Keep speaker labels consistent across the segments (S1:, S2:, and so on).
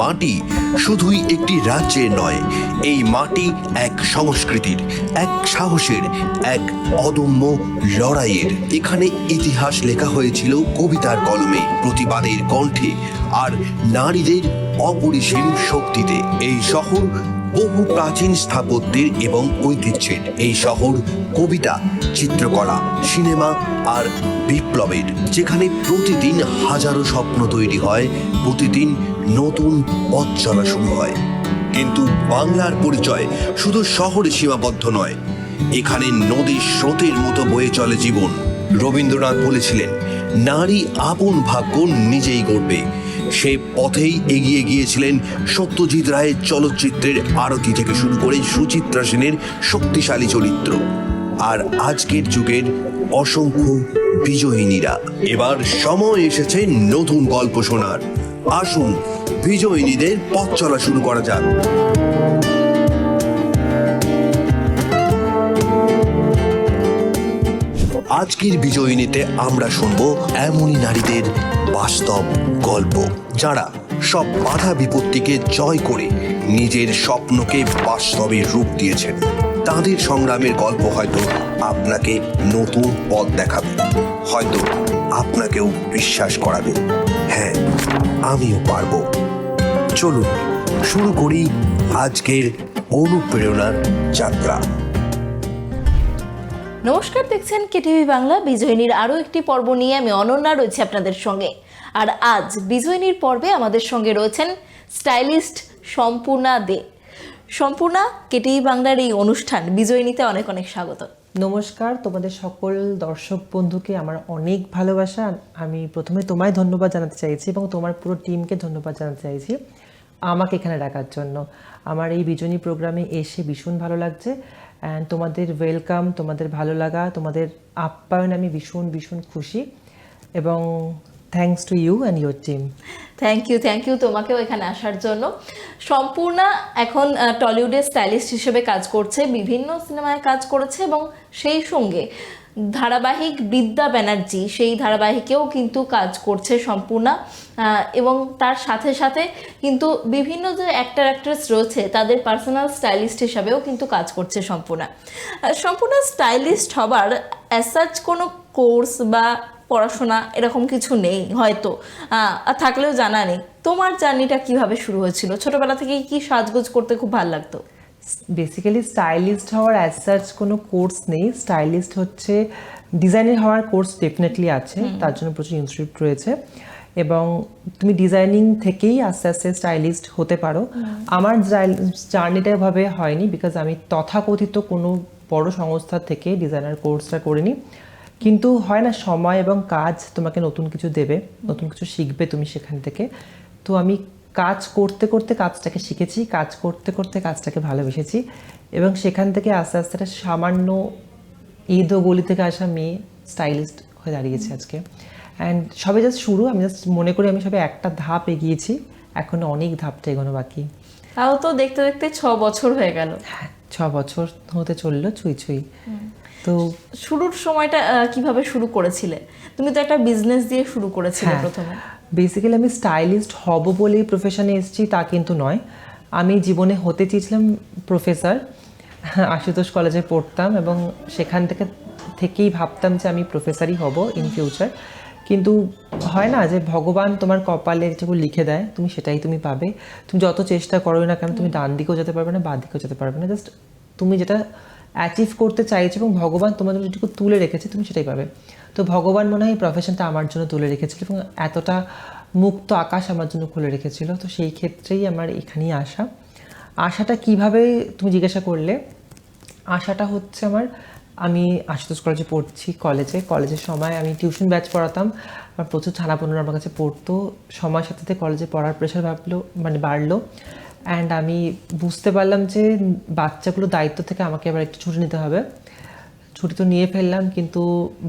S1: মাটি শুধুই একটি রাজ্যের নয়, এই মাটি এক সংস্কৃতির, এক সাহসের, এক অদম্য লড়াইয়ের। এখানে ইতিহাস লেখা হয়েছিল কবিতার কলমে, প্রতিবাদের কণ্ঠে আর নারীদের অপরিসীম শক্তিতে। এই শহর বহু প্রাচীন স্থাপত্যের এবং ঐতিহ্যের। এই শহর কবিতা, চিত্রকলা, সিনেমা আর বিপ্লবের, যেখানে প্রতিদিন হাজারো স্বপ্ন তৈরি হয়, প্রতিদিন নতুন পথ চলা শুরু হয়। কিন্তু বাংলার পরিচয় শুধু শহরে সীমাবদ্ধ নয়, এখানে নদীর স্রোতের মতো বয়ে চলে জীবন। রবীন্দ্রনাথ বলেছিলেন, নারী আপন ভাগ্য নিজেই গড়বে। সে পথেই এগিয়ে গিয়েছিলেন সত্যজিৎ রায়ের চলচ্চিত্রের আরতি থেকে শুরু করে সুচিত্রা সেনের শক্তিশালী চরিত্র, আর আজকের যুগের অসংখ্য বিজয়িনীরা। এবার সময় এসেছে নতুন গল্প শোনার। আসুন বিজয়িনীদের পথ চলা শুরু করা যাক। আজকের বিজয়িনীতে আমরা শুনব এমনই নারীদের বাস্তব গল্প, যারা সব বাধা বিপত্তিকে জয় করে নিজের স্বপ্নকে বাস্তবে রূপ দিয়েছেন। তাদের সংগ্রামের গল্প হয়তো আপনাকে নতুন পথ দেখাবে, হয়তো আপনাকেও বিশ্বাস করাবে, হ্যাঁ, আমিও পারবো। চলুন শুরু করি আজকের অনুপ্রেরণার যাত্রা।
S2: নমস্কার, দেখছেন কেটিভি বাংলা। বিজয়িনীর আরও একটি পর্ব নিয়ে আমি অনন্যা রয়েছি আপনাদের সঙ্গে। আর আজ বিজয়িনীর পর্বে আমাদের সঙ্গে রয়েছেন স্টাইলিস্ট সম্পূর্ণা দে। সম্পূর্ণা, কেটিভি বাংলার এই অনুষ্ঠান বিজয়িনীতে অনেক অনেক স্বাগত।
S3: নমস্কার, তোমাদের সকল দর্শক বন্ধুকে আমার অনেক ভালোবাসা। আমি প্রথমে তোমায় ধন্যবাদ জানাতে চাইছি এবং তোমার পুরো টিমকে ধন্যবাদ জানাতে চাইছি আমাকে এখানে ডাকার জন্য। আমার এই বিজয়িনী প্রোগ্রামে এসে ভীষণ ভালো লাগছে। অ্যান্ড তোমাদের ওয়েলকাম, তোমাদের ভালো লাগা, তোমাদের আপ্যায়ন আমি ভীষণ ভীষণ খুশি, এবং thanks to you and your team.
S2: Thank you তোমাকেও এখানে আসার জন্য। সম্পূর্ণা এখন টলিউডে স্টাইলিস্ট হিসেবে কাজ করছে, বিভিন্ন সিনেমায় কাজ করেছে, এবং সেই সঙ্গে ধারাবাহিক বিদ্যা ব্যানার্জি, সেই ধারাবাহিকেও কিন্তু কাজ করছে সম্পূর্ণা। এবং তার সাথে সাথে কিন্তু বিভিন্ন যে অ্যাক্ট্রেস রয়েছে তাদের পার্সোনাল স্টাইলিস্ট হিসাবেও কিন্তু কাজ করছে সম্পূর্ণা স্টাইলিস্ট হবার অ্যাজ সাচ কোনো কোর্স বা পড়াশোনা এরকম কিছু নেই হয়তো, আর থাকলেও জানা নেই। তোমার জার্নিটা কিভাবে শুরু হয়েছিল? ছোটবেলা থেকে কি সাজগোজ করতে খুব ভালো লাগতো?
S3: বেসিক্যালি স্টাইলিস্ট হওয়ার অ্যাজ সাচ কোনো কোর্স নেই। স্টাইলিস্ট হচ্ছে ডিজাইনার হওয়ার কোর্স ডেফিনেটলি আছে, তার জন্য প্রচুর ইনস্টিটিউট রয়েছে, এবং তুমি ডিজাইনিং থেকেই আস্তে আস্তে স্টাইলিস্ট হতে পারো। আমার জার্নিটা এভাবে হয়নি, বিকজ আমি তথাকথিত কোনো বড় সংস্থা থেকে ডিজাইনার কোর্সটা করিনি। কিন্তু হয় না, সময় এবং কাজ তোমাকে নতুন কিছু দেবে, নতুন কিছু শিখবে তুমি সেখান থেকে। তো আমি কাজ করতে করতে কাজটাকে শিখেছি, কাজ করতে করতে কাজটাকে ভালোবেসেছি, এবং সেখান থেকে আস্তে আস্তে একটা সামান্য ঈদো গলি থেকে আসা মেয়ে স্টাইলিস্ট হয়ে দাঁড়িয়েছে আজকে। অ্যান্ড সবে জাস্ট শুরু, আমি জাস্ট মনে করি আমি সবে একটা ধাপ এগিয়েছি, এখনো অনেক ধাপটা এগোনো বাকি।
S2: তাও তো দেখতে দেখতে 6 বছর হয়ে গেল।
S3: হ্যাঁ, 6 বছর হতে চললো ছুঁই ছুঁই। তো
S2: শুরুর সময়টা কিভাবে শুরু করেছিলে? তুমি তো একটা বিজনেস দিয়ে শুরু করেছিলে প্রথমে।
S3: বেসিক্যালি আমি স্টাইলিস্ট হব বলে প্রফেশনে এসেছি তা কিন্তু নয়। আমি জীবনে হতে চেয়েছিলাম প্রফেসর। আশুতোষ কলেজে পড়তাম, এবং সেখান থেকেই ভাবতাম যে আমি প্রফেসরই হব ইন ফিউচার। কিন্তু হয় না যে ভগবান তোমার কপালে যেগুলো লিখে দেয় তুমি সেটাই তুমি পাবে। তুমি যত চেষ্টা করো না কেন, তুমি ডান দিকেও যেতে পারবে না, বাঁ দিকেও যেতে পারবে না। জাস্ট তুমি যেটা অ্যাচিভ করতে চাইছো এবং ভগবান তোমার জন্য যেটুকু তুলে রেখেছে তুমি সেটাই পাবে। তো ভগবান মনে হয় এই প্রফেশনটা আমার জন্য তুলে রেখেছিল, এবং এতটা মুক্ত আকাশ আমার জন্য খুলে রেখেছিল। তো সেই ক্ষেত্রেই আমার এখানেই আশাটা কিভাবে তুমি জিজ্ঞাসা করলে, আশাটা হচ্ছে আমি আশুতোষ কলেজে পড়ছি। কলেজের সময় আমি টিউশন ব্যাচ পড়াতাম, আমার প্রচুর ছানাপোনারা আমার কাছে পড়তো। সময়ের সাথে সাথে কলেজে পড়ার প্রেশার বাড়লো, অ্যান্ড আমি বুঝতে পারলাম যে বাচ্চাগুলো দায়িত্ব থেকে আমাকে আবার একটু ছুটি নিতে হবে। ছুটি তো নিয়ে ফেললাম, কিন্তু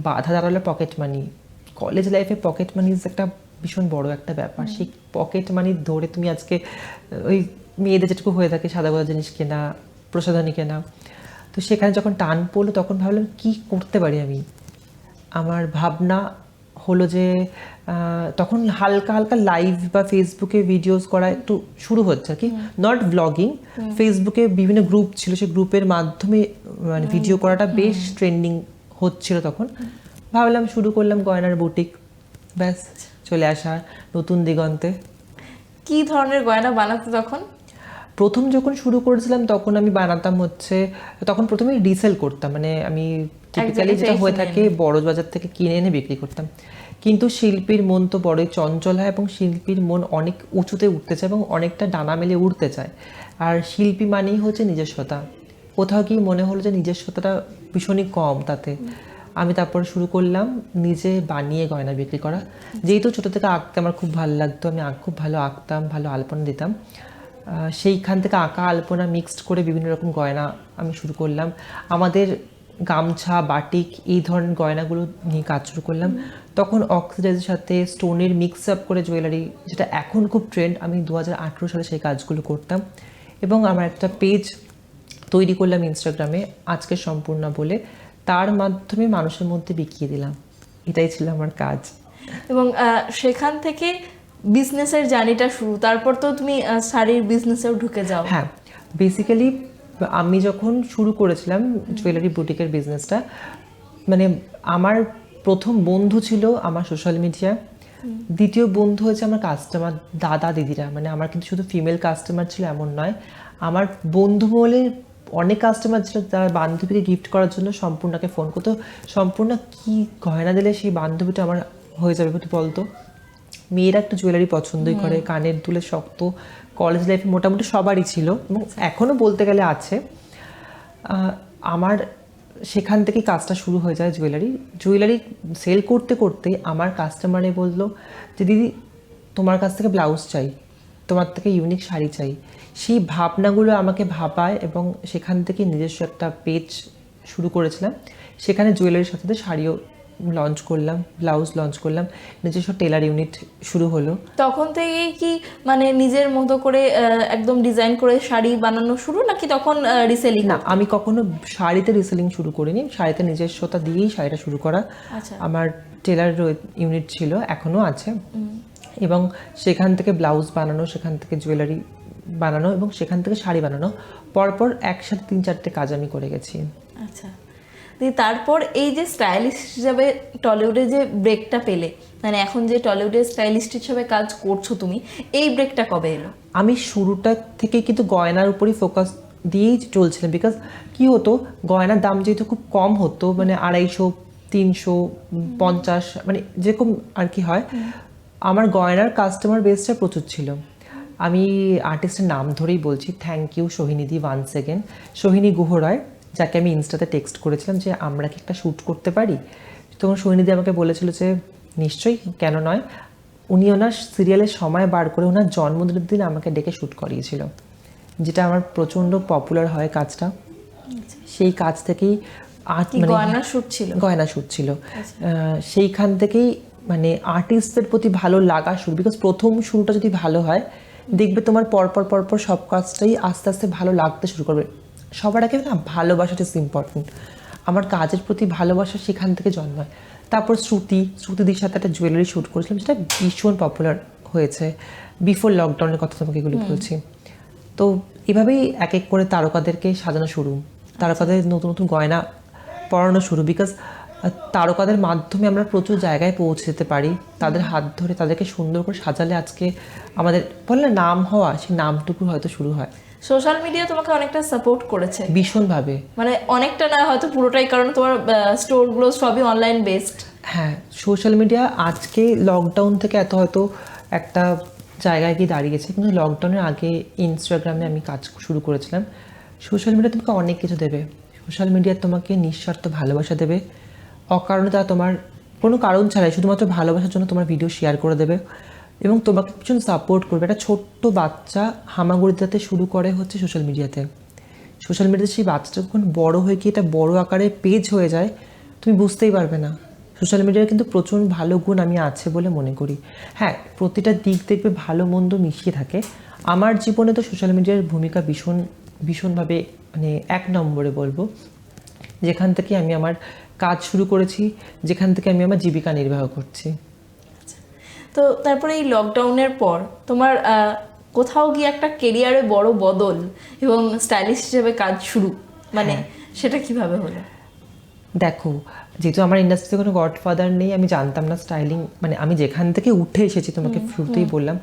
S3: বাধা দাঁড়ালো পকেট মানি। কলেজ লাইফে পকেট মানি ইজ একটা ভীষণ বড় একটা ব্যাপার। সেই পকেট মানি ধরে তুমি আজকে ওই মেয়েদের যেটুকু হয়ে থাকে সাদা গোদা জিনিস কেনা, প্রসাধনী কেনা, তো সেখানে যখন টান পড়লো তখন ভাবলাম কি করতে পারি আমি। আমার ভাবনা হলো যে তখন হালকা হালকা লাইভ বা ফেসবুকে ভিডিওস করা একটু শুরু হচ্ছে আর কি, নট ব্লগিং। ফেসবুকে বিভিন্ন গ্রুপ ছিল, সেই গ্রুপের মাধ্যমে মানে ভিডিও করাটা বেশ ট্রেন্ডিং হচ্ছিল তখন। ভাবলাম শুরু করলাম গয়নার বুটিক, ব্যাস চলে আসা নতুন দিগন্তে।
S2: কি ধরনের গয়না বানাতে তখন?
S3: প্রথম যখন শুরু করেছিলাম তখন আমি বানাতাম হচ্ছে, তখন প্রথমে রিসেল করতাম, মানে আমি টিপিক্যালি যেটা হয়ে থাকে বড় বাজার থেকে কিনে এনে বিক্রি করতাম। কিন্তু শিল্পীর মন তো বড়ই চঞ্চল হয় এবং শিল্পীর মন অনেক উঁচুতে উঠতে চায় এবং অনেকটা ডানা মেলে উঠতে চায়। আর শিল্পী মানেই হচ্ছে নিজস্বতা। কোথাও কি মনে হলো যে নিজস্বতাটা ভীষণই কম তাতে, আমি তারপর শুরু করলাম নিজে বানিয়ে গয়না বিক্রি করা। যেহেতু ছোটো থেকে আঁকতে আমার খুব ভালো লাগতো, আমি খুব ভালো আঁকতাম, ভালো আলপনা দিতাম, সেইখান থেকে আঁকা আলপনা মিক্সড করে বিভিন্ন রকম গয়না আমি শুরু করলাম। আমাদের গামছা, বাটিক এই ধরনের গয়নাগুলো নিয়ে কাজ শুরু করলাম। তখন অক্সিডাইজের সাথে স্টোনের মিক্স আপ করে জুয়েলারি, যেটা এখন খুব ট্রেন্ড, আমি 2018 সালে সেই কাজগুলো করতাম। এবং আমার একটা পেজ তৈরি করলাম ইনস্টাগ্রামে, আজকের সম্পূর্ণা বলে, তার মাধ্যমে মানুষের মধ্যে বিকিয়ে দিলাম। এটাই ছিল আমার কাজ।
S2: এবং সেখান থেকে বিজনেসের জার্নিটা শুরু, তারপর তো তুমি শাড়ির বিজনেসেও ঢুকে যাও।
S3: হ্যাঁ, বেসিক্যালি আমি যখন শুরু করেছিলাম জুয়েলারি বুটিকের বিজনেসটা, মানে আমার প্রথম বন্ধু ছিল আমার সোশ্যাল মিডিয়া, দ্বিতীয় বন্ধু হয়েছে আমার কাস্টমার দাদা দিদিরা। মানে আমার কিন্তু শুধু ফিমেল কাস্টমার ছিল এমন নয়, আমার বন্ধু বলে অনেক কাস্টমার ছিল যারা বান্ধবীকে গিফট করার জন্য সম্পূর্ণাকে ফোন করতো, সম্পূর্ণ কি গয়না দিলে সেই বান্ধবীটা আমার হয়ে যাবে বলতো। মেয়েরা একটু জুয়েলারি পছন্দই করে, কানের দুলে শক্ত, কলেজ লাইফে মোটামুটি সবারই ছিল এবং এখনও বলতে গেলে আছে। আমার সেখান থেকেই কাজটা শুরু হয়ে যায়। জুয়েলারি সেল করতে করতে আমার কাস্টমারে বললো যে দিদি তোমার কাছ থেকে ব্লাউজ চাই, তোমার থেকে ইউনিক শাড়ি চাই। সেই ভাবনাগুলো আমাকে ভাবায় এবং সেখান থেকে নিজস্ব একটা পেজ শুরু করেছিলাম। সেখানে জুয়েলারির সাথে সাথে শাড়িও লঞ্চ করলাম, ব্লাউজ লঞ্চ করলাম, নিজস্ব টেলার ইউনিট শুরু হলো।
S2: তখন থেকেই কি মানে নিজের মতো করে একদম ডিজাইন করে শাড়ি বানানো শুরু, নাকি তখন রিসেলিং?
S3: না, আমি কখনো শাড়িতে রিসেলিং শুরু করিনি, শাড়িতে নিজস্বতা দিয়েই শাড়িটা শুরু করা। আমার টেলার ইউনিট ছিল, এখনও আছে, এবং সেখান থেকে ব্লাউজ বানানো, সেখান থেকে জুয়েলারি বানানো এবং সেখান থেকে শাড়ি বানানো, পরপর একসাথে 3-4টে কাজ আমি করে গেছি।
S2: আচ্ছা, তারপর এই যে স্টাইলিস্ট হিসাবে টলিউডে যে ব্রেকটা পেলে, মানে এখন যে টলিউডে স্টাইলিস্ট হিসাবে কাজ করছো তুমি, এই ব্রেকটা কবে এলো?
S3: আমি শুরুটা থেকে কিন্তু গয়নার উপরই ফোকাস দিয়েই চলছিলাম। বিকজ কি হতো, গয়নার দাম যেহেতু খুব কম হতো, মানে 250, 350, মানে যেরকম আর কি হয়, আমার গয়নার কাস্টমার বেসটা প্রচুর ছিল। আমি আর্টিস্টের নাম ধরেই বলছি, থ্যাংক ইউ সোহিনীদি, ওয়ান্স এগেন, সোহিনী গুহ রায়, যাকে আমি ইনস্টাতে টেক্সট করেছিলাম যে আমরা কি একটা শ্যুট করতে পারি। তখন সোহিনীদি আমাকে বলেছিল যে নিশ্চয়ই, কেন নয়। উনি ওনার সিরিয়ালের সময় বার করে ওনার জন্মদিনের দিন আমাকে ডেকে শ্যুট করিয়েছিল, যেটা আমার প্রচণ্ড পপুলার হয় কাজটা। সেই কাজ থেকেই
S2: গয়না
S3: শ্যুট ছিল। সেইখান থেকেই মানে আর্টিস্টদের প্রতি ভালো লাগা শুরু। বিকজ প্রথম শুরুটা যদি ভালো হয়, দেখবে তোমার পরপর সব কাজটাই আস্তে আস্তে ভালো লাগতে শুরু করবে। সবার আগে না ভালোবাসাটা ইজ ইম্পর্টেন্ট। আমার কাজের প্রতি ভালোবাসা সেখান থেকে জন্মায়। তারপর শ্রুতিদির সাথে একটা জুয়েলারি শ্যুট করেছিলাম, যেটা ভীষণ পপুলার হয়েছে। বিফোর লকডাউনের কথা তোমাকে এগুলো বলছি। তো এভাবেই এক এক করে তারকাদেরকে সাজানো শুরু, তারকাদের নতুন নতুন গয়না পরানো শুরু। বিকজ তারকাদের মাধ্যমে আমরা প্রচুর জায়গায় পৌঁছে যেতে পারি, তাদের হাত ধরে তাদেরকে সুন্দর করে সাজালে আজকে আমাদের বললে নাম হওয়া, সেই নামটুকু হয়তো শুরু হয়।
S2: সোশ্যাল মিডিয়া তোমাকে অনেকটা সাপোর্ট করেছে
S3: ভীষণভাবে,
S2: মানে অনেকটা না হয়তো পুরোটাই, কারণ তোমার স্টোরগুলো সবই অনলাইন বেসড।
S3: হ্যাঁ, সোশ্যাল মিডিয়া আজকে লকডাউন থেকে এত হয়তো একটা জায়গায় গিয়ে দাঁড়িয়েছে, কিন্তু লকডাউনের আগে ইনস্টাগ্রামে আমি কাজ শুরু করেছিলাম। সোশ্যাল মিডিয়া তোমাকে অনেক কিছু দেবে। সোশ্যাল মিডিয়া তোমাকে নিঃস্বার্থ ভালোবাসা দেবে, অকারণে তারা তোমার কোনো কারণ ছাড়াই শুধুমাত্র ভালোবাসার জন্য তোমার ভিডিও শেয়ার করে দেবে এবং তোমাকে ভীষণ সাপোর্ট করবে। একটা ছোট্ট বাচ্চা হামাগুড়ি দিতে শুরু করে হচ্ছে সোশ্যাল মিডিয়াতে। সোশ্যাল মিডিয়াতে সেই বাচ্চাটা যখন বড়ো হয়ে গিয়ে এটা বড়ো আকারে পেজ হয়ে যায়, তুমি বুঝতেই পারবে না। সোশ্যাল মিডিয়ার কিন্তু প্রচুর ভালো গুণ আমি আছে বলে মনে করি। হ্যাঁ, প্রতিটা দিক দেখবে ভালো মন্দ মিশিয়ে থাকে। আমার জীবনে তো সোশ্যাল মিডিয়ার ভূমিকা ভীষণভাবে মানে 1 নম্বরে বলবো। যেখান থেকে আমি আমার কাজ শুরু করেছি, যেখান থেকে আমি আমার জীবিকা নির্বাহ করছি।
S2: তো তারপরে এই লকডাউনের পর তোমার কোথাও গিয়ে একটা কেরিয়ারে বড় বদল এবং স্টাইলিস্ট হিসেবে কাজ শুরু, মানে সেটা কিভাবে হলো?
S3: দেখো, যেহেতু আমার ইন্ডাস্ট্রিতে কোনো গডফাদার নেই, আমি জানতাম না স্টাইলিং, মানে আমি যেখান থেকে উঠে এসেছি তোমাকে শুরুতেই বললাম,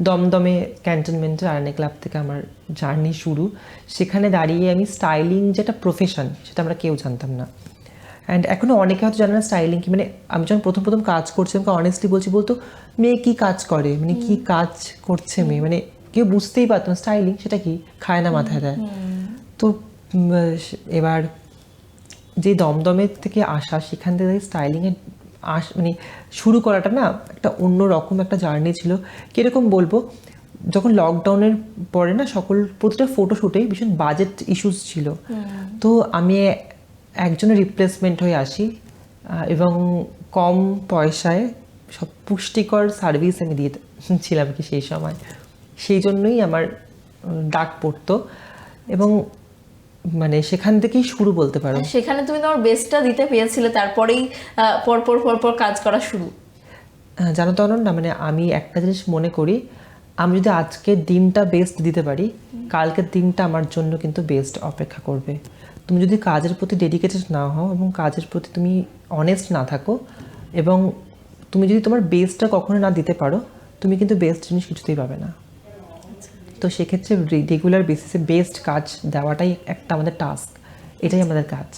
S3: দমদমে ক্যান্টনমেন্টের আর্নি ক্লাব থেকে আমার জার্নি শুরু। সেখানে দাঁড়িয়ে আমি স্টাইলিং যেটা প্রফেশন সেটা আমরা কেউ জানতাম না। অ্যান্ড এখনও অনেকে হয়তো জানে না স্টাইলিং কি। মানে আমি যখন প্রথম প্রথম কাজ করছি, আমাকে অনেস্টলি বলতো মেয়ে কী কাজ করে, মানে কী কাজ করছে মেয়ে, মানে কেউ বুঝতেই পারতো না স্টাইলিং সেটা কি, খায় না মাথায় দেয়। তো এবার যে দমদমের থেকে আসা, সেখান থেকে স্টাইলিংয়ের মানে শুরু করাটা না একটা অন্য রকম একটা জার্নি ছিল। কীরকম বলবো, যখন লকডাউনের পরে না প্রতিটা ফটোশ্যুটেই ভীষণ বাজেট ইস্যুস ছিল। তো আমি একজনের রিপ্লেসমেন্ট হয়ে আসি এবং কম পয়সায় সব পুষ্টিকর সার্ভিস আমি দিয়েছিলাম কি সেই সময়। সেই জন্যই আমার ডাক পড়তো এবং মানে সেখান থেকেই শুরু বলতে পারো।
S2: সেখানে তুমি তোমার বেস্টটা দিতে পেরেছিলে, তারপরেই পরপর কাজ করা শুরু।
S3: জানো তো অনন্যা, মানে আমি একটা জিনিস মনে করি, আমি যদি আজকের দিনটা বেস্ট দিতে পারি, কালকের দিনটা আমার জন্য কিন্তু বেস্ট অপেক্ষা করবে। তুমি যদি কাজের প্রতি ডেডিকেটেড না হও এবং কাজের প্রতি তুমি অনেস্ট না থাকো, এবং তুমি যদি তোমার বেস্টটা কখনো না দিতে পারো, তুমি কিন্তু বেস্ট জিনিস কিছুতেই পাবে না। তো সেক্ষেত্রে রেগুলার বেসিসে বেস্ট কাজ দেওয়াটাই একটা আমাদের টাস্ক, এটাই আমাদের কাজ।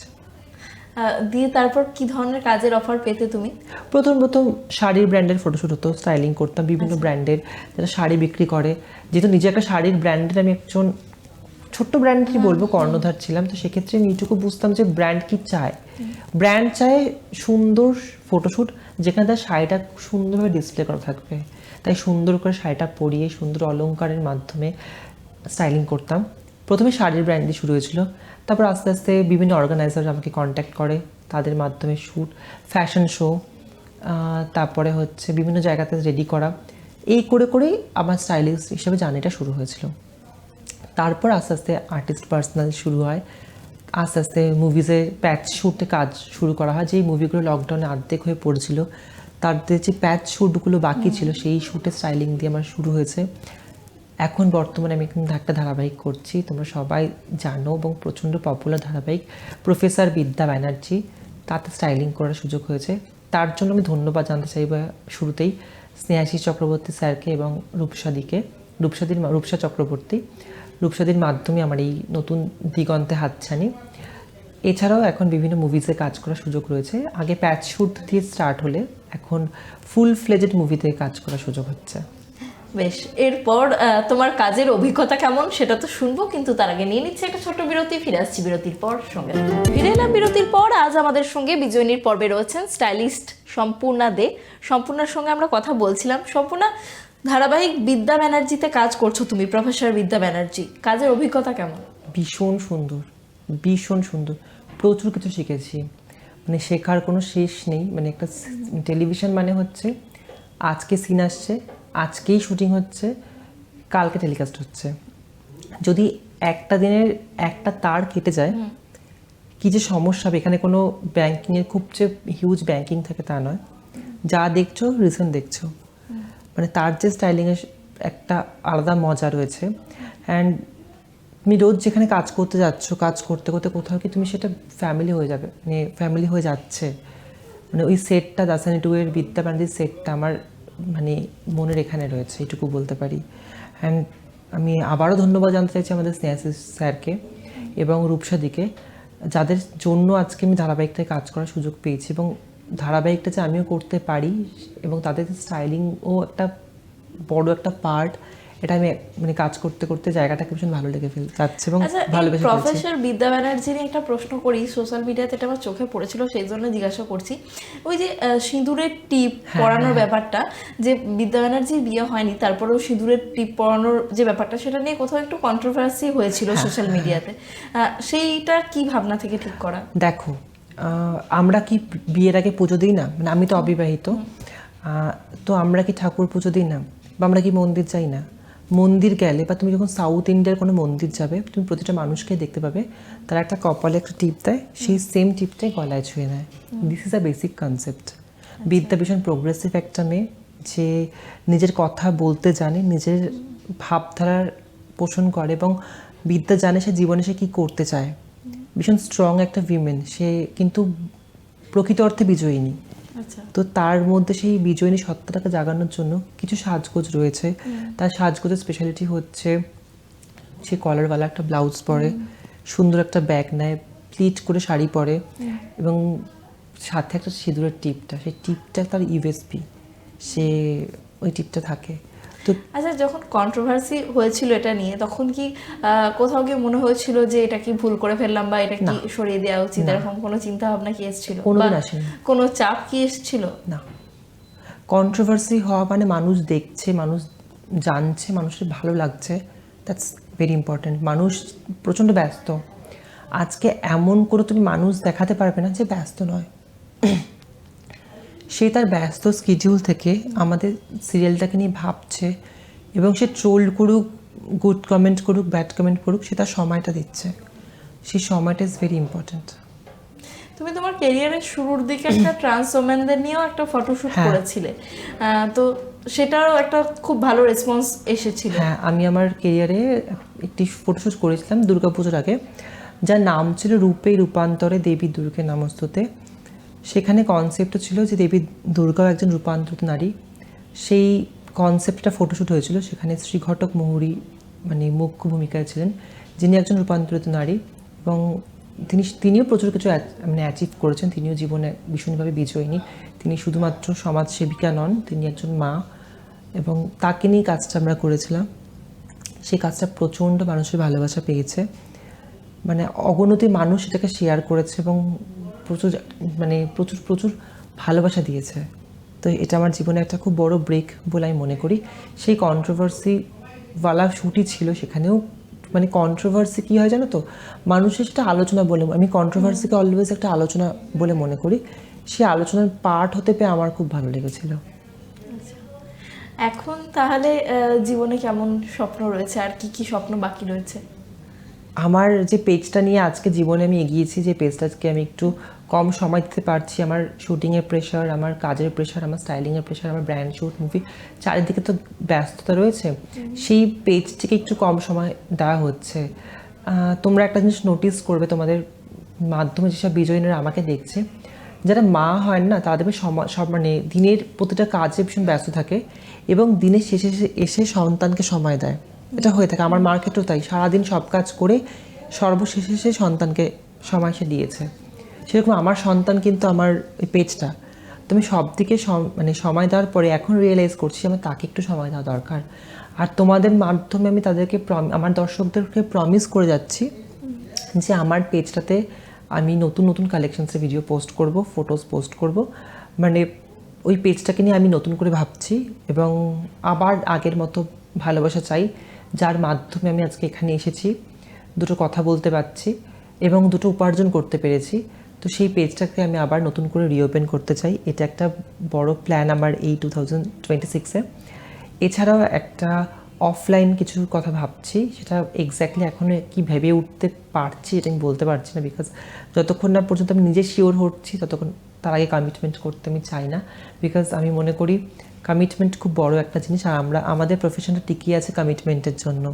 S2: দিয়ে তারপর কি ধরনের কাজের অফার পেতে তুমি?
S3: প্রথম শাড়ির ব্র্যান্ডের ফটোশ্যুট হতো, স্টাইলিং করতাম বিভিন্ন ব্র্যান্ডের যারা শাড়ি বিক্রি করে। যেহেতু নিজে একটা শাড়ির ব্র্যান্ডের আমি একজন ছোট্ট ব্র্যান্ডই বলবো কর্ণধার ছিলাম, তো সেক্ষেত্রে আমি এইটুকু বুঝতাম যে ব্র্যান্ড কি চায়। ব্র্যান্ড চায় সুন্দর ফটোশ্যুট, যেখানে তার শাড়িটা সুন্দরভাবে ডিসপ্লে করা থাকবে। তাই সুন্দর করে শাড়িটা পরিয়ে সুন্দর অলংকারের মাধ্যমে স্টাইলিং করতাম। প্রথমে শাড়ির ব্র্যান্ড দিয়ে শুরু হয়েছিল, তারপর আস্তে আস্তে বিভিন্ন অর্গানাইজার আমাকে কন্ট্যাক্ট করে, তাদের মাধ্যমে শ্যুট, ফ্যাশন শো, তারপরে হচ্ছে বিভিন্ন জায়গাতে রেডি করা। এই করেই আমার স্টাইলিস্ট হিসেবে জার্নিটা শুরু হয়েছিল। তারপর আস্তে আস্তে আর্টিস্ট পার্সোনাল শুরু হয়, আস্তে আস্তে মুভিজের প্যাচ শ্যুটে কাজ শুরু করা হয়। যেই মুভিগুলো লকডাউনে অর্ধেক হয়ে পড়েছিল, তাদের যে প্যাচ শ্যুটগুলো বাকি ছিল, সেই শ্যুটে স্টাইলিং দিয়ে আমার শুরু হয়েছে। এখন বর্তমানে আমি একটা ধারাবাহিক করছি, তোমরা সবাই জানো, এবং প্রচণ্ড পপুলার ধারাবাহিক প্রফেসর বিদ্যা ব্যানার্জি, তাতে স্টাইলিং করার সুযোগ হয়েছে। তার জন্য আমি ধন্যবাদ জানতে চাইব শুরুতেই স্নেহাশিস চক্রবর্তী স্যারকে এবং রূপসা চক্রবর্তী। রূপসাদির মাধ্যমে আমার এই নতুন দিগন্তে হাতছানি। এছাড়াও এখন বিভিন্ন মুভিজে কাজ করার সুযোগ রয়েছে। আগে প্যাচ শ্যুট দিয়ে স্টার্ট হলে এখন ফুল ফ্লেজেড মুভিতে কাজ করার সুযোগ হচ্ছে।
S2: বেশ, এরপর তোমার কাজের অভিজ্ঞতা কেমন সেটা তো শুনবো, কিন্তু তার আগে নিয়ে নিচ্ছে একটা ছোট্ট বিরতি। ফিরে আসছি বিরতির পর সঙ্গে। ফিরে এলাম বিরতির পর। আজ আমাদের সঙ্গে বিজয়িনীর পর্বে রয়েছেন স্টাইলিস্ট সম্পূর্ণা দে। সম্পূর্ণার সঙ্গে আমরা কথা বলছিলাম। সম্পূর্ণা, ধারাবাহিক বিদ্যা ব্যানার্জিতে কাজ করছো তুমি, প্রফেসর বিদ্যা ব্যানার্জি, কাজের অভিজ্ঞতা কেমন?
S3: ভীষণ সুন্দর, প্রচুর কিছু শিখেছি, মানে শেখার কোনো শেষ নেই। মানে একটা টেলিভিশন মানে হচ্ছে আজকে সিন আসছে, আজকেই শুটিং হচ্ছে, কালকে টেলিকাস্ট হচ্ছে। যদি একটা দিনের একটা তার কেটে যায়, কি যে সমস্যা হবে। এখানে কোনো ব্যাংকিংয়ের খুব যে হিউজ ব্যাংকিং থাকে তা নয়, যা দেখছো রিসেন্ট দেখছো, মানে তার যে স্টাইলিংয়ের একটা আলাদা মজা রয়েছে। অ্যান্ড তুমি রোজ যেখানে কাজ করতে যাচ্ছ, কাজ করতে করতে কোথাও কি তুমি সেটা ফ্যামিলি হয়ে যাবে, মানে ফ্যামিলি হয়ে যাচ্ছে। মানে ওই সেটটা দাসানি 2 এর বিদ্যা ব্যানার্জির সেটটা আমার মানে মনের এখানে রয়েছে, এটুকু বলতে পারি। অ্যান্ড আমি আবারও ধন্যবাদ জানতে চাইছি আমাদের স্নেহাশিস স্যারকে এবং রূপসাদিকে, যাদের জন্য আজকে আমি ধারাবাহিকটায় কাজ করার সুযোগ পেয়েছি, এবং ধারাবাহিকটা যে আমিও করতে পারি এবং তাদের স্টাইলিংও একটা বড় একটা পার্ট, এটা আমি মানে কাজ করতে করতে জায়গাটাকে ভীষণ ভালো লেগে যাচ্ছে এবং ভালোবেসে ফেলছি।
S2: প্রফেসর বিদ্যা ব্যানার্জি নিয়ে একটা প্রশ্ন করি, সোশ্যাল মিডিয়াতে এটা আমার চোখে পড়েছিল, সেই জন্য জিজ্ঞাসা করছি। ওই যে সিঁদুরের টিপ পরানোর ব্যাপারটা, যে বিদ্যা ব্যানার্জির বিয়ে হয়নি, তারপরেও সিঁদুরের টিপ পরানোর যে ব্যাপারটা, সেটা নিয়ে কোথাও একটু কন্ট্রোভার্সি হয়েছিল সোশ্যাল মিডিয়াতে। সেইটা কি ভাবনা থেকে ঠিক করা?
S3: দেখো, আমরা কি বিয়ের আগে পুজো দিই না? মানে আমি তো অবিবাহিত, তো আমরা কি ঠাকুর পুজো দিই না, বা আমরা কি মন্দির যাই না? মন্দির গেলে বা তুমি যখন সাউথ ইন্ডিয়ার কোনো মন্দির যাবে, তুমি প্রতিটা মানুষকে দেখতে পাবে তারা একটা কপালে একটা টিপ দেয়, সেই সেম টিপটাই গলায় ছুঁয়ে নেয়। This is a basic concept. বিদ্যা ভীষণ প্রোগ্রেসিভ একটা মেয়ে, যে নিজের কথা বলতে জানে, নিজের ভাবধারার পোষণ করে এবং বিদ্যা জানে সে জীবনে সে কী করতে চায়। ভীষণ স্ট্রং একটা উইমেন, সে কিন্তু প্রকৃত অর্থে বিজয়িনী।
S2: আচ্ছা,
S3: তো তার মধ্যে সেই বিজয়িনী সত্তাটাকে জাগানোর জন্য কিছু সাজগোজ রয়েছে। তার সাজগোজের স্পেশালিটি হচ্ছে সে কলারওয়ালা একটা ব্লাউজ পরে, সুন্দর একটা ব্যাগ নেয়, প্লিট করে শাড়ি পরে এবং সাথে একটা সিঁদুরের টিপটা, সেই টিপটা তার ইউএসপি, সে ওই টিপটা থাকে। তো
S2: আচ্ছা, যখন কন্ট্রোভার্সি হয়েছিল এটা নিয়ে, তখন কি কোথাও গিয়ে মনে হয়েছিল যে এটা কি ভুল করে ফেললাম বা এটা কি সরিয়ে দেওয়া উচিত, এরকম কোনো চিন্তা ভাবনা কি এসেছিল?
S3: কোনোদিন
S2: বা
S3: আসেনি।
S2: কোনো চাপ কি এসেছিল?
S3: না, কন্ট্রোভার্সি হওয়া মানে মানুষ দেখছে, মানুষ জানছে, মানুষের ভালো লাগছে, দ্যাটস ভেরি ইম্পর্ট্যান্ট। মানুষ প্রচণ্ড ব্যস্ত, আজকে এমন করে তুমি মানুষ দেখাতে পারবে না যে ব্যস্ত নয়। সে তার ব্যস্ত স্কেডিউল থেকে আমাদের সিরিয়ালটাকে নিয়ে ভাবছে এবং সে ট্রোল করুক, গুড কমেন্ট করুক, ব্যাড কমেন্ট করুক, সে তার সময়টা দিচ্ছে। সেই সময়টা ইজ ভেরি ইম্পর্ট্যান্ট।
S2: তুমি তোমার ক্যারিয়ারের শুরুর দিকে একটা ট্রান্স ওমেনদের নিয়েও একটা ফটোশুট করেছিলে, তো সেটারও একটা খুব ভালো রেসপন্স এসেছিল।
S3: হ্যাঁ, আমি আমার কেরিয়ারে একটি ফটোশ্যুট করেছিলাম দুর্গাপুজোর আগে, যার নাম ছিল রূপে রূপান্তরে দেবী দুর্গে নমস্তুতে। সেখানে কনসেপ্টটা ছিল যে দেবী দুর্গাও একজন রূপান্তরিত নারী। সেই কনসেপ্টটা ফটোশ্যুট হয়েছিল, সেখানে শ্রীঘটক মহুরী মানে মুখ্য ভূমিকায় ছিলেন, যিনি একজন রূপান্তরিত নারী এবং তিনিও প্রচুর কিছু মানে অ্যাচিভ করেছেন। তিনিও জীবনে ভীষণভাবে বিজয়িনী। তিনি শুধুমাত্র সমাজসেবিকা নন, তিনি একজন মা এবং তাকে নিয়ে কাজটা আমরা করেছিলাম। সেই কাজটা প্রচণ্ড মানুষের ভালোবাসা পেয়েছে, মানে অগণতি মানুষ সেটাকে শেয়ার করেছে এবং প্রচুর মানে প্রচুর প্রচুর ভালোবাসা দিয়েছে। তো এটা আমার জীবনে একটা খুব বড় ব্রেক বলে আমি মনে করি। সেই কন্ট্রোভার্সিওয়ালা শ্যুটই ছিল, সেখানেও মানে কন্ট্রোভার্সি কী হয় জানো তো, মানুষের সেটা আলোচনা বলে, আমি কন্ট্রোভার্সিকে অলওয়েজ একটা আলোচনা বলে মনে করি। সেই আলোচনার পার্ট হতে পেয়ে আমার খুব ভালো লেগেছিল।
S2: এখন তাহলে জীবনে কেমন স্বপ্ন রয়েছে, আর কি কি স্বপ্ন বাকি রয়েছে?
S3: আমার যে পেজটা নিয়ে আজকে জীবনে আমি এগিয়েছি, যে পেজটাকে আমি একটু কম সময় দিতে পারছি, আমার শুটিংয়ের প্রেশার, আমার কাজের প্রেশার, আমার স্টাইলিংয়ের প্রেশার, আমার ব্র্যান্ড শ্যুট, মুভি, চারিদিকে তো ব্যস্ততা রয়েছে, সেই পেজটিকে একটু কম সময় দেওয়া হচ্ছে। তোমরা একটা জিনিস নোটিস করবে, তোমাদের মাধ্যমে যেসব বিজয়ীরা আমাকে দেখছে, যারা মা হয় না, তাদের সব মানে দিনের প্রতিটা কাজে ভীষণ ব্যস্ত থাকে এবং দিনের শেষে এসে সন্তানকে সময় দেয়। এটা হয়ে থাকে, আমার মার ক্ষেত্রেও তাই। সারাদিন সব কাজ করে সর্বশেষে সে সন্তানকে সময় সে দিয়েছে। সেরকম আমার সন্তান কিন্তু আমার ওই পেজটা। তো আমি সব দিকে মানে সময় দেওয়ার পরে এখন রিয়েলাইজ করছি আমার তাকে একটু সময় দেওয়া দরকার। আর তোমাদের মাধ্যমে আমি তাদেরকে আমার দর্শকদেরকে প্রমিস করে যাচ্ছি যে আমার পেজটাতে আমি নতুন নতুন কালেকশনসের ভিডিও পোস্ট করব, ফটোস পোস্ট করব, মানে ওই পেজটাকে নিয়ে আমি নতুন করে ভাবছি এবং আবার আগের মতো ভালোবাসা চাই, যার মাধ্যমে আমি আজকে এখানে এসেছি, দুটো কথা বলতে পারছি এবং দুটো উপার্জন করতে পেরেছি। তো সেই পেজটাকে আমি আবার নতুন করে রিওপেন করতে চাই। এটা একটা বড় প্ল্যান আমার এই 2026-এ। এছাড়াও একটা অফলাইন কিছু কথা ভাবছি, সেটা এক্স্যাক্টলি এখনও কি ভেবে উঠতে পারছি এটা আমি বলতে পারছি না, বিকজ যতক্ষণ না পর্যন্ত আমি নিজে শিওর হচ্ছি ততক্ষণ তার আগে কমিটমেন্ট করতে আমি চাই না। বিকজ আমি মনে করি কমিটমেন্ট খুব বড় একটা জিনিস, আর আমাদের প্রফেশনটা টিকিয়ে আছে কমিটমেন্টের জন্য।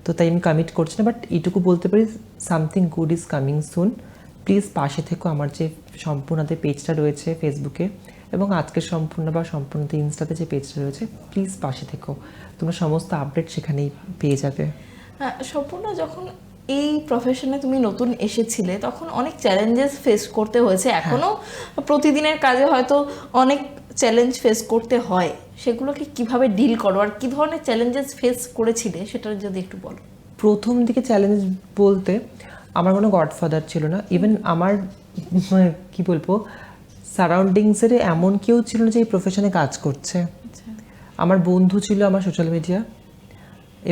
S3: তো তাই আমি কমিট করছি না, বাট এইটুকু বলতে পারি something good is coming soon. Please পাশে থেকো। আমার যে সম্পূর্ণতে পেজটা রয়েছে ফেসবুকে এবং আজকের সম্পূর্ণতে ইনস্টাতে যে পেজটা রয়েছে, প্লিজ পাশে থেকো, তোমরা সমস্ত আপডেট সেখানেই পেয়ে যাবে।
S2: সম্পূর্ণ যখন এই প্রফেশনে তুমি নতুন এসেছিলে তখন অনেক চ্যালেঞ্জেস ফেস করতে হয়েছে, এখনও প্রতিদিনের কাজে হয়তো অনেক চ্যালেঞ্জ ফেস করতে হয়, সেগুলোকে কিভাবে ডিল করো আর কী ধরনের চ্যালেঞ্জেস ফেস করেছিলে সেটা যদি একটু বলো।
S3: প্রথম দিকে চ্যালেঞ্জ বলতে আমার কোনো গডফাদার ছিল না, ইভেন আমার কি বলবো সারাউন্ডিংসের এমন কেউ ছিল না যে এই প্রফেশনে কাজ করছে। আমার বন্ধু ছিল আমার সোশ্যাল মিডিয়া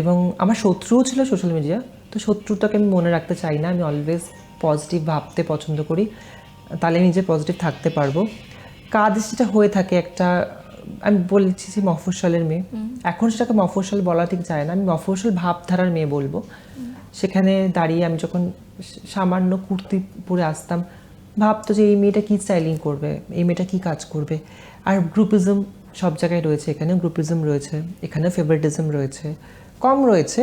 S3: এবং আমার শত্রুও ছিল সোশ্যাল মিডিয়া। তো শত্রুটাকে আমি মনে রাখতে চাই না, আমি অলওয়েজ পজিটিভ ভাবতে পছন্দ করি, তাহলে নিজে পজিটিভ থাকতে পারবো। কাজ যেটা হয়ে থাকে একটা আমি বলেছি যে মফস্বলের মেয়ে, এখন সেটাকে মফস্বল বলা ঠিক যায় না, আমি মফস্বল ভাবধারার মেয়ে বলবো। সেখানে দাঁড়িয়ে আমি যখন সামান্য কুর্তি পরে আসতাম, ভাবতো যে এই মেয়েটা কী স্টাইলিং করবে, এই মেয়েটা কী কাজ করবে। আর গ্রুপিজম সব জায়গায় রয়েছে, এখানেও গ্রুপিজম রয়েছে, এখানেও ফেভারিটিজম রয়েছে, কম রয়েছে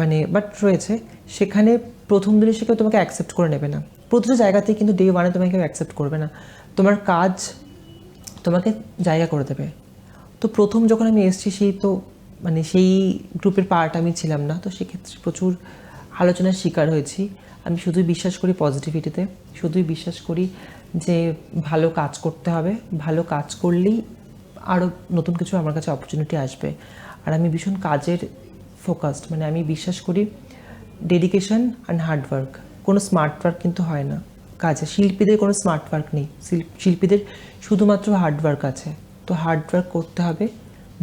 S3: মানে বাট রয়েছে। সেখানে প্রথম দিনে সে কেউ তোমাকে অ্যাকসেপ্ট করে নেবে না, প্রতিটা জায়গাতেই কিন্তু ডে ওয়ানে তোমাকে কেউ অ্যাকসেপ্ট করবে না, তোমার কাজ তোমাকে জায়গা করে দেবে। তো প্রথম যখন আমি এসেছি সেই তো মানে সেই গ্রুপের পার্ট আমি ছিলাম না, তো সেক্ষেত্রে প্রচুর আলোচনার শিকার হয়েছি। আমি শুধুই বিশ্বাস করি পজিটিভিটিতে, শুধুই বিশ্বাস করি যে ভালো কাজ করতে হবে, ভালো কাজ করলেই আরও নতুন কিছু আমার কাছে অপরচুনিটি আসবে। আর আমি ভীষণ কাজের ফোকাসড, মানে আমি বিশ্বাস করি ডেডিকেশন অ্যান্ড হার্ডওয়ার্ক, কোনো স্মার্ট ওয়ার্ক কিন্তু হয় না কাজে। শিল্পীদের কোনো স্মার্ট ওয়ার্ক নেই, শিল্পীদের শুধুমাত্র হার্ডওয়ার্ক আছে। তো হার্ডওয়ার্ক করতে হবে,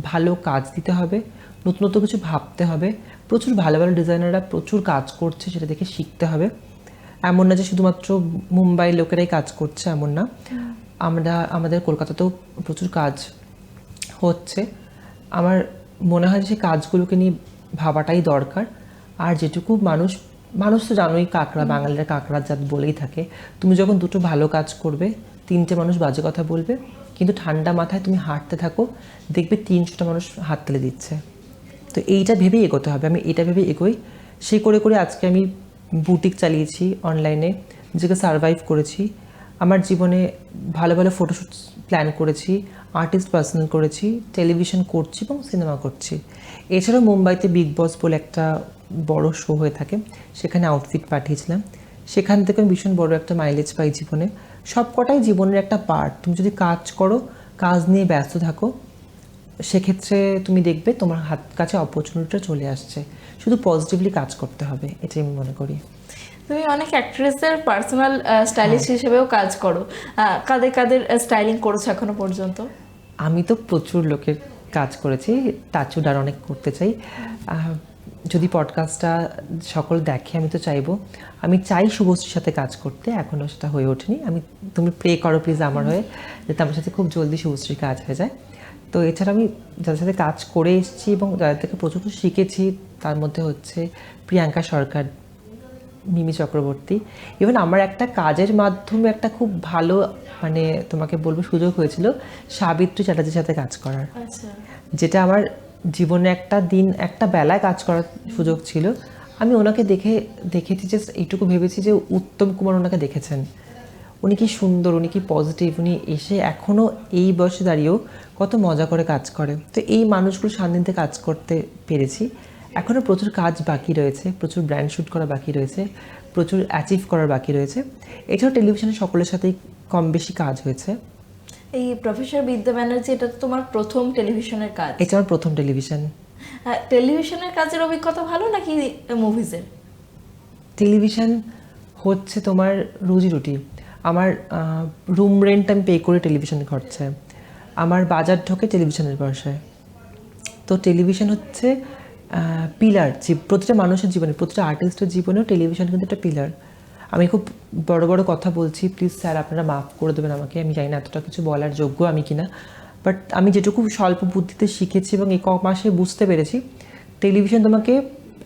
S3: ভালো কাজ দিতে হবে, নতুন নতুন কিছু ভাবতে হবে। প্রচুর ভালো ভালো ডিজাইনাররা প্রচুর কাজ করছে, সেটা দেখে শিখতে হবে। এমন না যে শুধুমাত্র মুম্বাই লোকেরাই কাজ করছে, এমন না, আমাদের কলকাতাতেও প্রচুর কাজ হচ্ছে। আমার মনে হয় যে সেই কাজগুলোকে নিয়ে ভাবাটাই দরকার। আর যেটুকু মানুষ তো জানোই, কাঁকড়া, বাঙালিরা কাঁকড়া জাত বলেই থাকে। তুমি যখন দুটো ভালো কাজ করবে, 3টে মানুষ বাজে কথা বলবে, কিন্তু ঠান্ডা মাথায় তুমি হাঁটতে থাকো, দেখবে 300টা মানুষ হাত তালি দিচ্ছে। তো এইটা ভেবেই এগোতে হবে, আমি এটা ভেবে এগোই। সেই করে করে আজকে আমি বুটিক চালিয়েছি অনলাইনে, নিজেকে সারভাইভ করেছি। আমার জীবনে ভালো ভালো ফটোশ্যুট প্ল্যান করেছি, আর্টিস্ট পার্সোনাল করেছি, টেলিভিশন করছি এবং সিনেমা করছি। এছাড়াও মুম্বাইতে বিগ বস বলে একটা বড় শো হয়ে থাকে, সেখানে আউটফিট পাঠিয়েছিলাম। সেখান থেকে আমি ভীষণ বড় একটা মাইলেজ পাই জীবনে। সব কটাই জীবনের একটা পার্ট। তুমি যদি কাজ করো, কাজ নিয়ে ব্যস্ত থাকো, সেক্ষেত্রে তুমি দেখবে তোমার হাত কাছে অপরচুনিটিটা চলে আসছে। শুধু পজিটিভলি কাজ করতে হবে, এটাই আমি মনে করি।
S2: তুমি অনেক অ্যাক্ট্রেসের পার্সোনাল স্টাইলিস্ট হিসেবেও কাজ করো, কাদের কাদের স্টাইলিং করেছো এখনো পর্যন্ত?
S3: আমি তো প্রচুর লোকের কাজ করেছি, টাচুড আর অনেক করতে চাই। যদি পডকাস্টটা সকল দেখে, আমি তো চাইবো, আমি চাই শুভশ্রীর সাথে কাজ করতে, এখনও সেটা হয়ে ওঠেনি। তুমি প্রে করো প্লিজ আমার হয়ে, যাতে আমার সাথে খুব জলদি শুভশ্রীর কাজ হয়ে যায়। তো এছাড়া আমি যাদের সাথে কাজ করে এসেছি এবং যাদের থেকে প্রচুর শিখেছি, তার মধ্যে হচ্ছে প্রিয়াঙ্কা সরকার, মিমি চক্রবর্তী। ইভেন আমার একটা কাজের মাধ্যমে একটা খুব ভালো মানে তোমাকে বলবো সুযোগ হয়েছিল সাবিত্রী চ্যাটার্জির সাথে কাজ করার, যেটা আমার জীবনে একটা বেলায় কাজ করার সুযোগ ছিল। আমি ওনাকে দেখেছি, জাস্ট এইটুকু ভেবেছি যে উত্তম কুমার ওনাকে দেখেছেন, উনি কি সুন্দর, উনি কি পজিটিভ, উনি এসে এখনও এই বয়সে দাঁড়িয়েও কত মজা করে কাজ করে। তো এই মানুষগুলো সান্নিধ্যে কাজ করতে পেরেছি। এখনও প্রচুর কাজ বাকি রয়েছে, প্রচুর ব্র্যান্ড শ্যুট করা বাকি রয়েছে, প্রচুর অ্যাচিভ করার বাকি রয়েছে। এছাড়াও টেলিভিশনে সকলের সাথেই কম বেশি কাজ হয়েছে।
S2: এই প্রফেসর বিদ্যা ব্যানার্জি, এটা তো তোমার প্রথম টেলিভিশনের কাজ?
S3: এটা আমার প্রথম টেলিভিশন।
S2: টেলিভিশনের কাজের অভিজ্ঞতা ভালো নাকি মুভিজের?
S3: টেলিভিশন হচ্ছে তোমার রুজি রুটি। আমার রুম রেন্ট আমি পে করি টেলিভিশনের খরচায়, আমার বাজার ঢোকে টেলিভিশনের পয়সায়। তো টেলিভিশন হচ্ছে পিলার, যে প্রতিটা মানুষের জীবনে, প্রতিটা আর্টিস্টের জীবনেও টেলিভিশন কিন্তু একটা পিলার। আমি খুব বড় বড় কথা বলছি, প্লিজ স্যার আপনারা মাফ করে দেবেন আমাকে, আমি জানি না এতটা কিছু বলার যোগ্য আমি কিনা, বাট আমি যেটুকু স্বল্প বুদ্ধিতে শিখেছি এবং এই মাসে বুঝতে পেরেছি, টেলিভিশন তোমাকে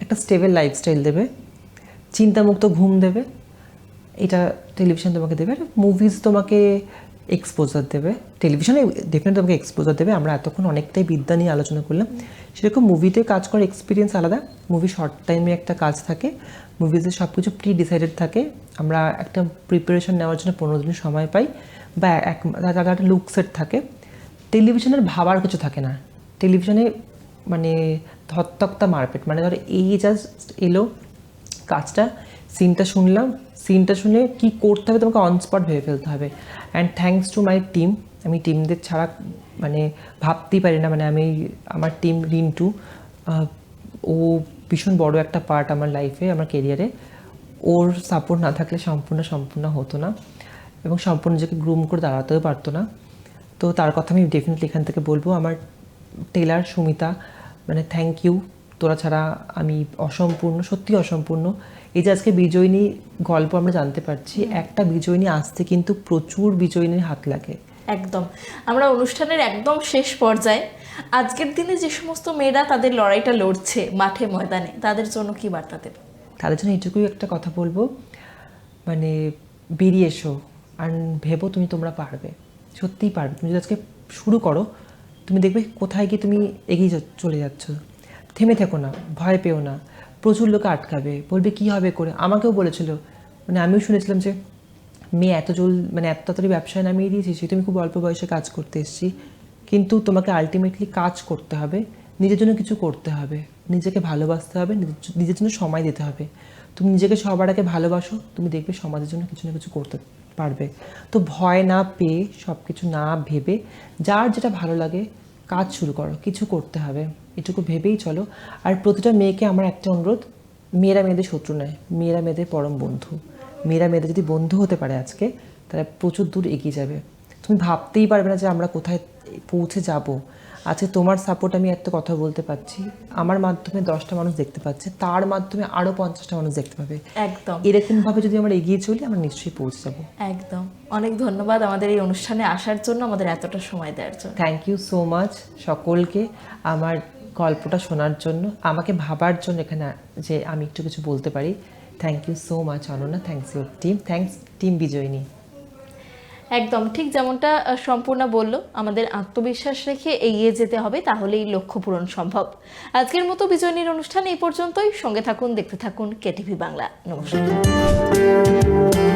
S3: একটা স্টেবল লাইফস্টাইল দেবে, চিন্তামুক্ত ঘুম দেবে, এটা টেলিভিশন তোমাকে দেবে। আর মুভিজ তোমাকে এক্সপোজার দেবে, টেলিভিশনে ডেফিনেটলি তোমাকে এক্সপোজার দেবে। আমরা এতক্ষণ অনেকটাই বিদ্যা নিয়ে আলোচনা করলাম, সেরকম মুভিতে কাজ করার এক্সপিরিয়েন্স আলাদা। মুভি শর্ট টাইমে একটা কাজ থাকে, মুভিজে সব কিছু প্রি ডিসাইডেড থাকে, আমরা একটা প্রিপারেশন নেওয়ার জন্য 15 দিন সময় পাই, বা একটা লুক সেট থাকে। টেলিভিশনের ভাবার কিছু থাকে না, টেলিভিশনে মানে ধত্তক্তা মারপেট, মানে ধরো এই জাস্ট এলো কাজটা, সিনটা শুনে কী করতে হবে তোমাকে অন স্পট ভেবে ফেলতে হবে। And thanks to my team, আমি টিমদের ছাড়া মানে ভাবতেই পারি না। মানে আমার টিম রিন্টু, ও ভীষণ বড় একটা পার্ট আমার লাইফে, আমার কেরিয়ারে। ওর সাপোর্ট না থাকলে সম্পূর্ণ হতো না, এবং সম্পূর্ণ নিজেকে গ্রুম করে দাঁড়াতেও পারতো না। তো তার কথা আমি ডেফিনেটলি এখান থেকে বলবো। আমার টেলার সুমিতা, মানে থ্যাংক ইউ, তোরা ছাড়া আমি অসম্পূর্ণ, সত্যি অসম্পূর্ণ। এই যে আজকে বিজয়িনী গল্প আমরা জানতে পারছি, একটা বিজয়িনী আসতে কিন্তু প্রচুর বিজয়িনীর হাত লাগে।
S2: একদম। আমরা অনুষ্ঠানের একদম শেষ পর্যায়ে আজকের দিনে যে সমস্ত মেয়েরা তাদের লড়াইটা লড়ছে মাঠে ময়দানে, তাদের জন্য কি বার্তা দেবে?
S3: তাদের জন্য এটুকুই একটা কথা বলবো, মানে বেরিয়ে এসো আর ভেবো তোমরা পারবে, সত্যিই পারবে। তুমি যদি আজকে শুরু করো, তুমি দেখবে কোথায় গিয়ে তুমি এগিয়ে চলে যাচ্ছ। থেমে থেকো না, ভয় পেও না। প্রচুর লোকে আটকাবে, বলবে কি হবে করে। আমাকেও বলেছিল, মানে আমিও শুনেছিলাম যে মেয়ে এত তাড়াতাড়ি ব্যবসায় নামিয়ে দিয়েছিস, তুমি খুব অল্প বয়সে কাজ করতে এসেছি। কিন্তু তোমাকে আলটিমেটলি কাজ করতে হবে, নিজের জন্য কিছু করতে হবে, নিজেকে ভালোবাসতে হবে, নিজের জন্য সময় দিতে হবে। তুমি নিজেকে সবার আগে ভালোবাসো, তুমি দেখবে সমাজের জন্য কিছু না কিছু করতে পারবে। তো ভয় না পেয়ে, সব কিছু না ভেবে, যার যেটা ভালো লাগে কাজ শুরু করো, কিছু করতে হবে, এটুকু ভেবেই চলো। আর প্রতিটা মেয়েকে আমার একটা অনুরোধ, মেয়েরা মেয়েদের শত্রু নয়, মেয়েরা মেয়েদের পরম বন্ধু। মেয়েরা মেয়েদের যদি বন্ধু হতে পারে আজকে, তারা প্রচুর দূর এগিয়ে যাবে। তুমি ভাবতেই পারবে না যে আমরা কোথায় পৌঁছে যাব। আজকে তোমার সাপোর্ট আমি এত কথা বলতে পারছি, আমার মাধ্যমে 10টা মানুষ দেখতে পাচ্ছে, তার মাধ্যমে আরও 50টা মানুষ দেখতে পাবে।
S2: একদম
S3: এরকমভাবে যদি আমরা এগিয়ে চলি, আমরা নিশ্চয়ই পৌঁছে যাবো।
S2: একদম। অনেক ধন্যবাদ আমাদের এই অনুষ্ঠানে আসার জন্য, আমাদের এতটা সময় দেওয়ার জন্য।
S3: থ্যাংক ইউ সো মাচ সকলকে আমার গল্পটা শোনার জন্য, আমাকে ভাবার জন্য, এখানে যে আমি একটু কিছু বলতে পারি। Thank you so much Ananya, thanks your team, thanks team Bijoyini.
S2: একদম ঠিক যেমনটা সম্পূর্ণা বলল, আমাদের আত্মবিশ্বাস রেখে এগিয়ে যেতে হবে, তাহলেই লক্ষ্য পূরণ সম্ভব। আজকের মতো বিজয়িনীর অনুষ্ঠান এই পর্যন্তই। সঙ্গে থাকুন, দেখতে থাকুন কেটিভি বাংলা। নমস্কার।